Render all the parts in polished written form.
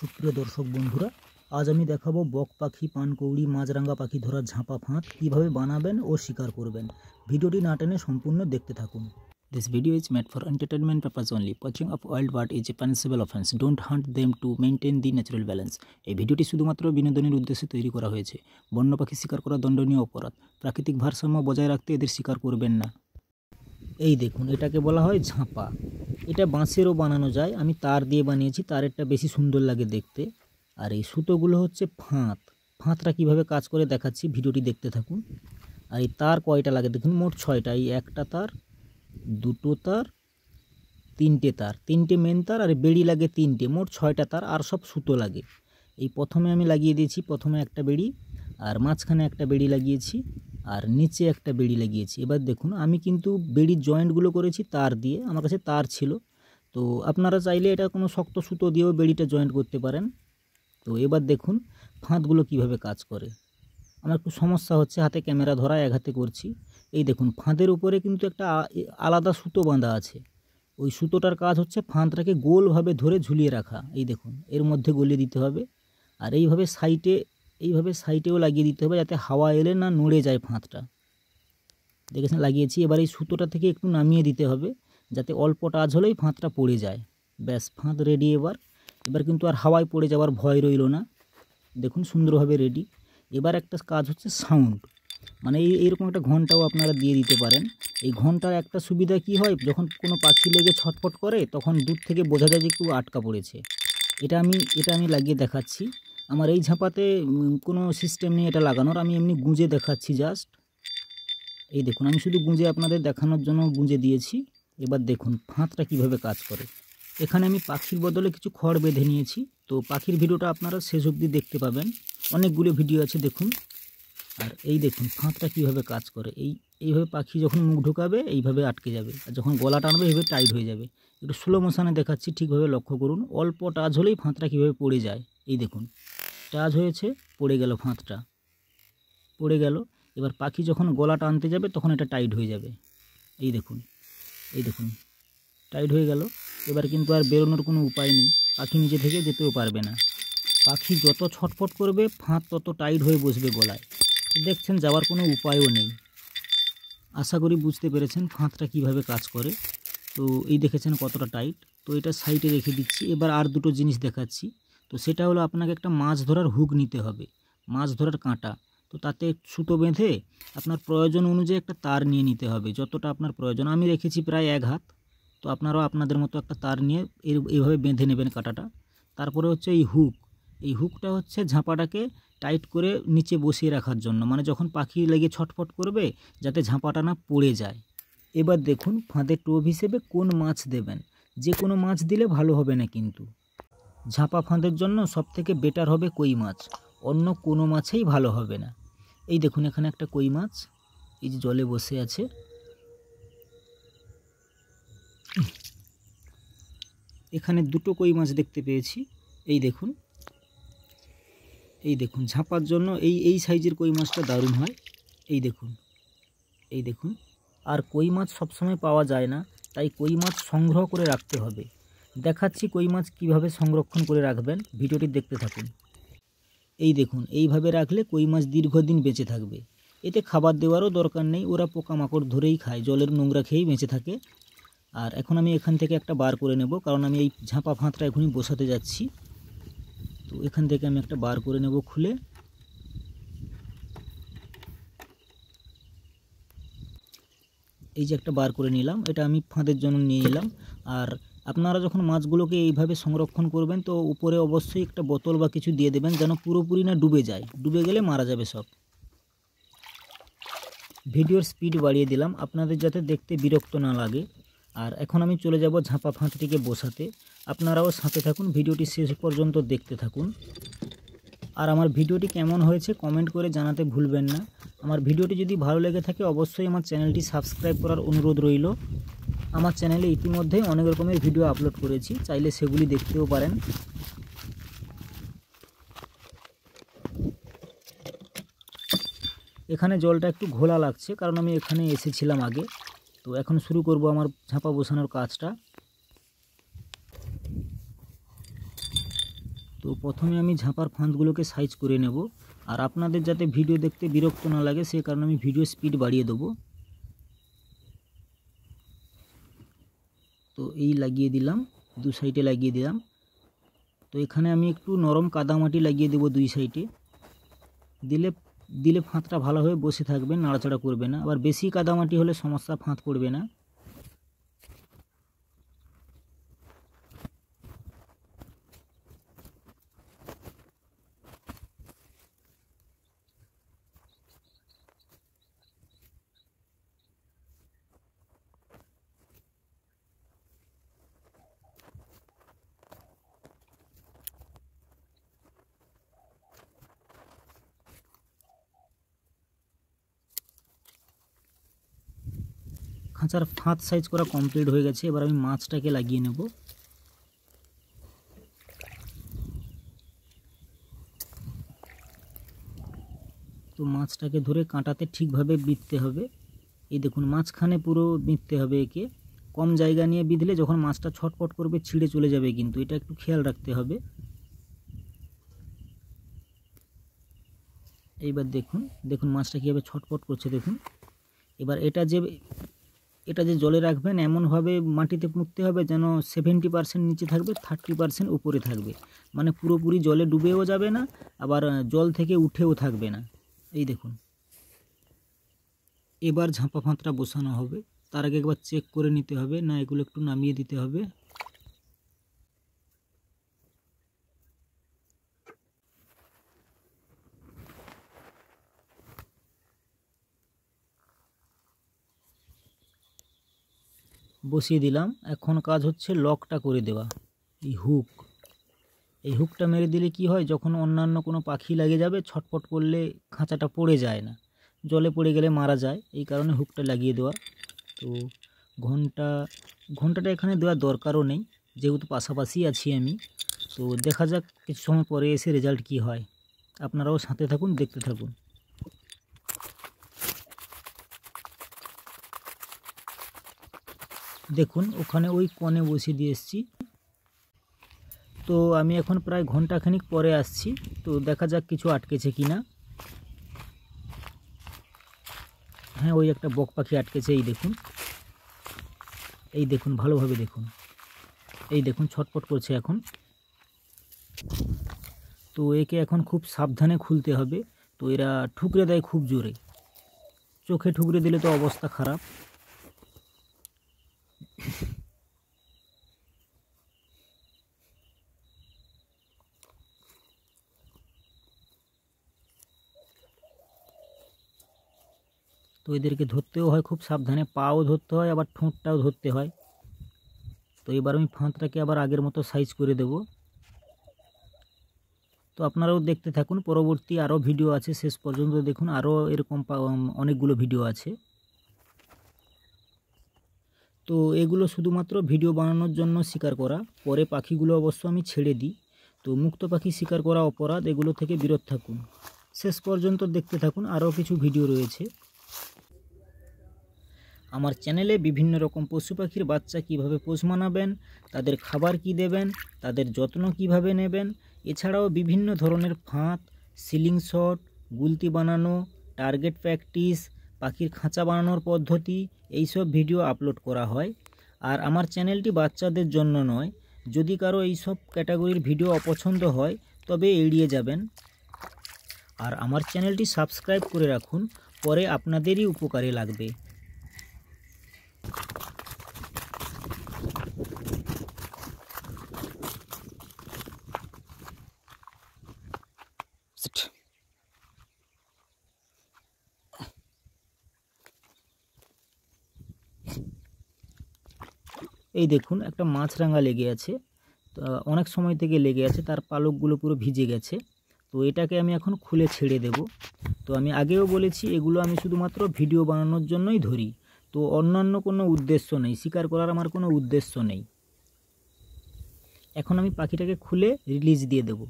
সুপ্রিয় দর্শক বন্ধুরা, আজ আমি দেখাবো বক পাখি, পানকৌড়ি, মাছরাঙা পাখি ধরার ঝাঁপা ফাঁদ কীভাবে বানাবেন ও শিকার করবেন। ভিডিওটি না টেনে সম্পূর্ণ দেখতে থাকুন। This video is made for entertainment purpose only. Poaching of wild bird is a punishable offense. Don't hunt them to maintain the natural balance. এই ভিডিওটি শুধুমাত্র বিনোদনের উদ্দেশ্যে তৈরি করা হয়েছে। বন্য পাখি শিকার করা দণ্ডনীয় অপরাধ। প্রাকৃতিক ভারসাম্য বজায় রাখতে এদের শিকার করবেন না। এই দেখুন, এটাকে বলা হয় ঝাঁপা। এটা বাঁশেরও বানানো যায়, আমি তার দিয়ে বানিয়েছি, তারেরটা বেশি সুন্দর লাগে দেখতে। আর এই সুতোগুলো হচ্ছে ফাঁদ। ফাঁদটা কীভাবে কাজ করে দেখাচ্ছি, ভিডিওটি দেখতে থাকুন। আর এই তার কয়টা লাগে দেখুন, মোট 6টা। এই একটা তার, দুটো তার, তিনটে তার, তিনটে মেন তার, আর বেড়ি লাগে 3টে, মোট 6টা তার, আর সব সুতো লাগে। এই প্রথমে আমি লাগিয়ে দিয়েছি, প্রথমে একটা বেড়ি, আর মাঝখানে একটা বেড়ি লাগিয়েছি, আর নিচে একটা বেড়ি লাগিয়েছি। এবার দেখুন, আমি কিন্তু বেড়ির জয়েন্টগুলো করেছি তার দিয়ে, আমার কাছে তার ছিল। তো আপনারা চাইলে এটা কোনো শক্ত সুতো দিয়েও বেড়িটা জয়েন্ট করতে পারেন। তো এবার দেখুন ফাঁদগুলো কিভাবে কাজ করে। আমার একটু সমস্যা হচ্ছে, হাতে ক্যামেরা ধরা, এক হাতে করছি। এই দেখুন, ফাঁদের উপরে কিন্তু একটা আলাদা সুতো বাঁধা আছে। ওই সুতোটার কাজ হচ্ছে ফাঁদটাকে গোলভাবে ধরে ঝুলিয়ে রাখা। এই দেখুন, এর মধ্যে গলিয়ে দিতে হবে, আর এইভাবে সাইটেও লাগিয়ে দিতে হবে, যাতে হাওয়া এলে না নড়ে যায় ফাঁদটা। দেখেছেন, লাগিয়েছি। এবার এই সুতোটা থেকে একটু নামিয়ে দিতে হবে, যাতে অল্প টাচ হলেই ফাঁদটা পড়ে যায়। ব্যাস, ফাঁদ রেডি। এবার কিন্তু আর হাওয়ায় পড়ে যাওয়ার ভয় রইল না। দেখুন, সুন্দরভাবে রেডি। এবার একটা কাজ হচ্ছে সাউন্ড, মানে এইরকম একটা ঘন্টাও আপনারা দিয়ে দিতে পারেন। এই ঘন্টার একটা সুবিধা কি হয়, যখন কোনো পাখি লেগে ছটফট করে তখন দূর থেকে বোঝা যায় যে একটু আটকা পড়েছে। এটা আমি লাগিয়ে দেখাচ্ছি। আমার এই ঝাঁপাতে কোনো সিস্টেম নেই এটা লাগানোর, আমি এমনি গুঁজে দেখাচ্ছি জাস্ট। এই দেখুন, আমি শুধু গুঁজে আপনাদের দেখানোর জন্য গুঁজে দিয়েছি। এবার দেখুন ফাঁদটা কিভাবে কাজ করে। এখানে আমি পাখির বদলে কিছু খড় বেঁধে নিয়েছি। তো পাখির ভিডিওটা আপনারা শেষ অবধি দেখতে পাবেন, অনেকগুলো ভিডিও আছে, দেখুন। আর এই দেখুন ফাঁদটা কীভাবে কাজ করে। এইভাবে পাখি যখন মুখ ঢোকাবে এইভাবে আটকে যাবে, আর যখন গলা টানবে এইভাবে টাইট হয়ে যাবে। একটু স্লো মোশনে দেখাচ্ছি, ঠিকভাবে লক্ষ্য করুন। অল্প টাচ হলেই ফাঁদটা কীভাবে পড়ে যায়। এই দেখুন, টাচ হয়েছে, পড়ে গেল, ফাঁদটা পড়ে গেল। এবার পাখি যখন গলা টানতে যাবে তখন এটা টাইট হয়ে যাবে। এই দেখুন টাইট হয়ে গেল। এবার কিন্তু আর বেরোনোর কোনো উপায় নেই, পাখি নিজে থেকে যেতেও পারবে না। পাখি যত ছটফট করবে ফাঁদ তত টাইট হয়ে বসবে গলায়। দেখছেন, যাওয়ার কোনো উপায়ও নেই। আশা করি বুঝতে পেরেছেন ফাঁদটা কিভাবে কাজ করে। তো এই দেখেছেন কতটা টাইট। তো এটা সাইডে রেখে দিচ্ছি। এবার আর দুটো জিনিস দেখাচ্ছি। তো সেটা হলো, আপনাকে একটা মাছ ধরার হুক নিতে হবে, মাছ ধরার কাঁটা। তো তাতে সুতো বেঁধে আপনার প্রয়োজন অনুযায়ী একটা তার নিয়ে নিতে হবে, যতটা আপনার প্রয়োজন। আমি রেখেছি প্রায় 1 হাত। তো আপনারাও আপনাদের মতো একটা তার নিয়ে এইভাবে বেঁধে নেবেন কাঁটাটা। তারপরে হচ্ছে এই হুকটা হচ্ছে ঝাঁপাটাকে টাইট করে নিচে বসিয়ে রাখার জন্য, মানে যখন পাখি লেগে ছটফট করবে যাতে ঝাঁপাটা না পড়ে যায়। এবার দেখুন ফাঁদের টোপ হিসেবে কোন মাছ দেবেন। যে কোনো মাছ দিলে ভালো হবে না, কিন্তু ঝাঁপা ফাঁদের জন্য সবথেকে বেটার হবে কই মাছ, অন্য কোনো মাছেই ভালো হবে না। এই দেখুন, এখানে একটা কই মাছ এই যে জলে বসে আছে। এখানে দুটো কই মাছ দেখতে পেয়েছি। এই দেখুন ঝাঁপার জন্য এই সাইজের কই মাছটা দারুণ হয়। এই দেখুন। আর কই মাছ সবসময় পাওয়া যায় না, তাই কই মাছ সংগ্রহ করে রাখতে হবে। দেখাচ্ছি কই মাছ কীভাবে সংরক্ষণ করে রাখবেন, ভিডিওটি দেখতে থাকুন। এই দেখুন, এইভাবে রাখলে কই মাছ দীর্ঘদিন বেঁচে থাকবে। এতে খাবার দেওয়ারও দরকার নেই, ওরা পোকামাকড় ধরেই খায়, জলের নোংরা খেয়েই বেঁচে থাকে। আর এখন আমি এখান থেকে একটা বার করে নেব, কারণ আমি এই ঝাঁপা ফাঁদটা এখনই বসাতে যাচ্ছি। তো এখান থেকে আমি একটা বার করে নেব খুলে। এই যে একটা বার করে নিলাম, এটা আমি ফাঁদের জন্য নিয়ে নিলাম। আর আপনারা যখন মাছগুলোকে এইভাবে সংরক্ষণ করবেন, তো উপরে অবশ্যই একটা বোতল বা কিছু দিয়ে দেবেন, যেন পুরোপুরি না ডুবে যায়। ডুবে গেলে মারা যাবে সব। ভিডিওর স্পিড বাড়িয়ে দিলাম আপনাদের যাতে দেখতে বিরক্ত না লাগে। আর এখন আমি চলে যাব ঝাঁপা ফাঁদটিকে বসাতে। আপনারাও সাথে থাকুন, ভিডিওটি শেষ পর্যন্ত দেখতে থাকুন। আর আমার ভিডিওটি কেমন হয়েছে কমেন্ট করে জানাতে ভুলবেন না। আমার ভিডিওটি যদি ভালো লেগে থাকে অবশ্যই আমার চ্যানেলটি সাবস্ক্রাইব করার অনুরোধ রইল। আমার চ্যানেলে ইতিমধ্যেই অনেক রকমের ভিডিও আপলোড করেছি, চাইলে সেগুলি দেখতেও পারেন। এখানে জলটা একটু ঘোলা লাগছে, কারণ আমি এখানে এসেছিলাম আগে। তো এখন শুরু করব আমার ঝাঁপা বসানোর কাজটা। তো প্রথমে আমি ঝাঁপার ফাঁদগুলোকে সাইজ করে নেব, আর আপনাদের যাতে ভিডিও দেখতে বিরক্ত না লাগে সে কারণে আমি ভিডিও স্পিড বাড়িয়ে দেবো। তো এই লাগিয়ে দিলাম, দু সাইডে লাগিয়ে দিলাম। তো এখানে আমি একটু নরম কাদামাটি লাগিয়ে দেবো দুই সাইডে, দিলে ফাঁদটা ভালোভাবে বসে থাকবে, নাড়াচাড়া করবে না। আবার বেশি কাদামাটি হলে সমস্যা, ফাঁদ পড়বে না। খাঁচার ফাঁদ সাইজ করা কমপ্লিট হয়ে গেছে। এবার আমি মাছটাকে লাগিয়ে নেব। তো মাছটাকে ধরে কাঁটাতে ঠিকভাবে বিঁধতে হবে। এই দেখুন মাঝখানে পুরো বিঁধতে হবে একে। কম জায়গা নিয়ে বিঁধলে যখন মাছটা ছটপট করবে ছিঁড়ে চলে যাবে, কিন্তু এটা একটু খেয়াল রাখতে হবে। এইবার দেখুন মাছটা কীভাবে ছটপট করছে দেখুন। এবার এটা যে জলে রাখবেন এমনভাবে মাটিতে পুঁততে হবে যেন 70% নিচে থাকবে, 30% উপরে থাকবে। মানে পুরোপুরি জলে ডুবেও যাবে না, আবার জল থেকে উঠেও থাকবে না। এই দেখুন এবার ঝাঁপা ফাঁদটা বসানো হবে। তার আগে একবার চেক করে নিতে হবে, না এগুলো একটু নামিয়ে দিতে হবে। বসিয়ে দিলাম। এখন কাজ হচ্ছে লকটা করে দেওয়া। এই হুকটা মেরে দিলে কি হয়, যখন অন্যান্য কোনো পাখি লাগে যাবে ছটফট করলে খাঁচাটা পড়ে যায় না, জলে পড়ে গেলে মারা যায়। এই কারণে হুকটা লাগিয়ে দেওয়া। তো ঘন্টাটা এখানে দেওয়ার দরকারও নেই, যেহেতু পাশাপাশি আছি আমি। তো দেখা যাক কিছু সময় পরে এসে রেজাল্ট কি হয়। আপনারাও সাথে থাকুন, দেখতে থাকুন। দেখুন ওখানে ওই কোণে বসিয়ে দিয়ে এসেছি। তো আমি এখন প্রায় ঘন্টাখানিক পরে আসছি। তো দেখা যাক কিছু আটকেছে কি না। হ্যাঁ, ওই একটা বক পাখি আটকেছে। এই দেখুন ভালোভাবে দেখুন। এই দেখুন ছটপট করছে এখন। তো একে এখন খুব সাবধানে খুলতে হবে। তো এরা ঠুকরে দেয় খুব জোরে, চোখে ঠুকরে দিলে তো অবস্থা খারাপ। তো এদেরকে ধরতেও হয় খুব সাবধানে, পাও ধরতে হয় আবার ঠোঁটটাও ধরতে হয়। তো এবার আমি ফাঁদটাকে আবার আগের মতো সাইজ করে দেব। তো আপনারাও দেখতে থাকুন, পরবর্তী আরও ভিডিও আছে, শেষ পর্যন্ত দেখুন, আরও এরকম অনেকগুলো ভিডিও আছে। তো এগুলো শুধুমাত্র ভিডিও বানানোর জন্য শিকার করা, পরে পাখিগুলো অবশ্য আমি ছেড়ে দিই। তো মুক্ত পাখি শিকার করা অপরাধ, এগুলো থেকে বিরত থাকুন। শেষ পর্যন্ত দেখতে থাকুন, আরও কিছু ভিডিও রয়েছে। আমার চ্যানেলে বিভিন্ন রকম পশু পাখির বাচ্চা কিভাবে পোষ মানাবেন, তাদের খাবার কি দেবেন, তাদের যত্ন কিভাবে নেবেন, এছাড়াও বিভিন্ন ধরনের ফাঁদ, সিলিং শট, গুলতি বানানো, টার্গেট প্র্যাকটিস, পাখির খাঁচা বানানোর পদ্ধতি, এইসব ভিডিও আপলোড করা হয়। আর আমার চ্যানেলটি বাচ্চাদের জন্য নয়। যদি কারো এইসব ক্যাটাগরির ভিডিও অপছন্দ হয় তবে এড়িয়ে যাবেন। আর আমার চ্যানেলটি সাবস্ক্রাইব করে রাখুন, পরে আপনাদেরই উপকারে লাগবে। এই দেখুন একটা মাছরাঙা লেগে আছে, তো অনেক সময় থেকে লেগে আছে, তার পালকগুলো পুরো ভিজে গেছে। তো এটাকে আমি এখন খুলে ছেড়ে দেব। তো আমি আগেও বলেছি এগুলো আমি শুধুমাত্র ভিডিও বানানোর জন্যই ধরি। তো অন্যান্য কোনো উদ্দেশ্য নেই, শিকার করার আমার কোনো উদ্দেশ্য নেই। এখন আমি পাখিটাকে খুলে রিলিজ দিয়ে দেব।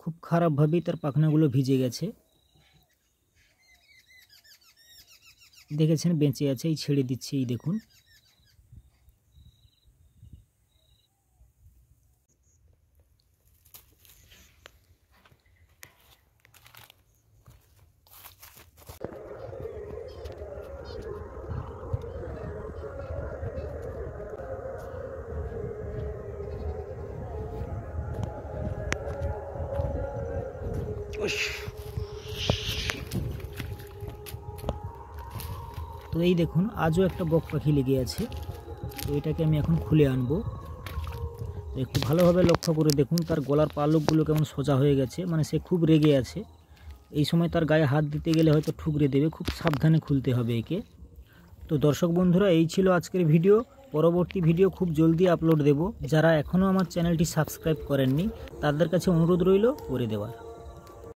খুব খারাপভাবেই তার পাখনাগুলো ভিজে গেছে। দেখেছেন বেঁচে আছে, এই ছেড়ে দিচ্ছি। এই দেখুন তো এই দেখুন আজও একটা বক পাখি লেগে আছে। তো এটাকে আমি এখন খুলে আনবো। একটু ভালোভাবে লক্ষ্য করে দেখুন তার গলার পালকগুলো কেমন সোজা হয়ে গেছে, মানে সে খুব রেগে আছে। এই সময় তার গায়ে হাত দিতে গেলে হয়তো ঠুকরে দেবে, খুব সাবধানে খুলতে হবে একে। তো দর্শক বন্ধুরা, এই ছিল আজকের ভিডিও। পরবর্তী ভিডিও খুব জলদি আপলোড দেব। যারা এখনও আমার চ্যানেলটি সাবস্ক্রাইব করেননি তাদের কাছে অনুরোধ রইল করে দেওয়ার।